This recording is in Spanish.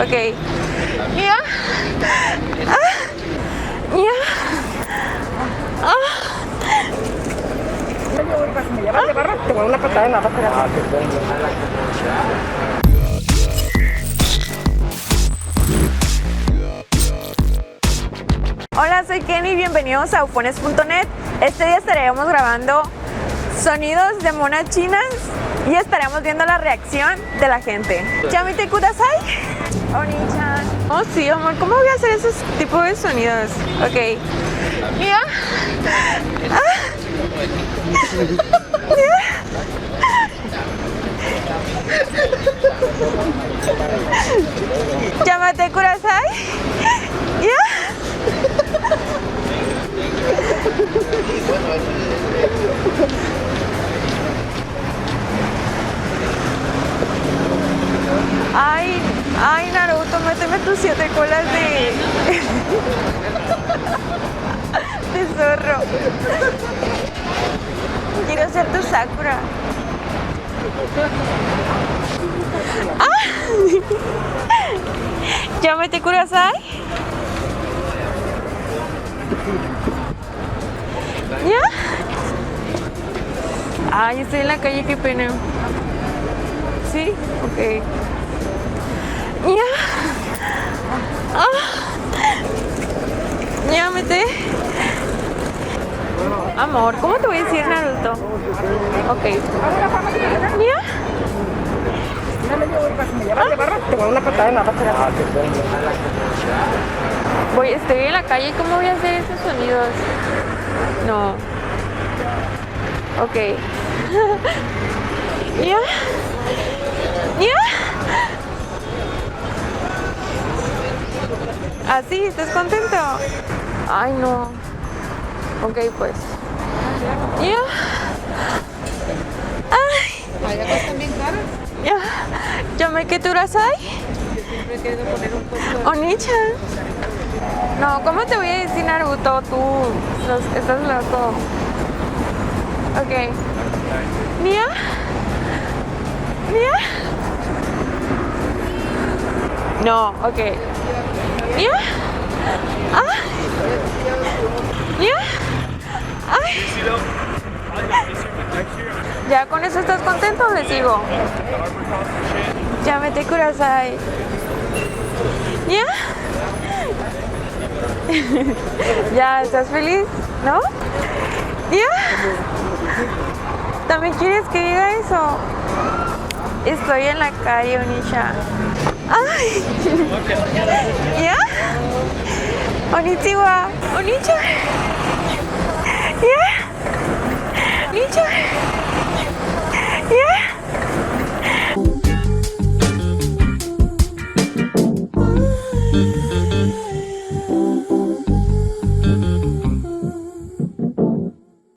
Ok. Ya. Ya. Si me llevas de barra, te voy a una patada en la base de la mano. Hola, soy Kenny, bienvenidos a ufones.net. Este día estaremos grabando sonidos de monas chinas y estaremos viendo la reacción de la gente. ¿Yamite kudasai? Oni-chan. Oh sí, amor, ¿cómo voy a hacer esos tipos de sonidos? Ok. ¿Ya? ¿Yamate kudasai? ¿Ya? Ay, Naruto, méteme tus 7 colas de zorro. Quiero ser tu Sakura. ¿Yamete kudasai? ¿Ya? Ay, estoy en la calle, qué pena. ¿Sí? Ok. ¿Ya? Llámate. Amor, ¿cómo te voy a decir, Naruto? Ok. ¿Ya? Si me llevas de barra, te voy a una patada en la base de la mano. Estoy en la calle, ¿cómo voy a hacer esos sonidos? No. Ok. ¿Ya? ¿Ya? ¿Así? ¿Estás contento? Ay, no. Ok, pues. ¿Ya? Ay. ¿Allá cuestan bien caras? ¿Ya? ¿Yamete kudasai? Siempre he querido poner un puesto. Oni-chan. No, ¿cómo te voy a decir, Naruto? Tú estás loco. Ok. ¿Mía? ¿Mía? No, ok. ¿Mía? ¿Mía? Ay. ¿Ya con eso estás contento o le sigo? Yamete kudasai. ¿Ya? ¿Ya estás feliz? ¿No? ¿Ya? ¿También quieres que diga eso? Estoy en la calle, Onisha. ¡Ay! ¿Ya? Konnichiwa. Onisha. ¿Ya? Onisha. ¿Ya?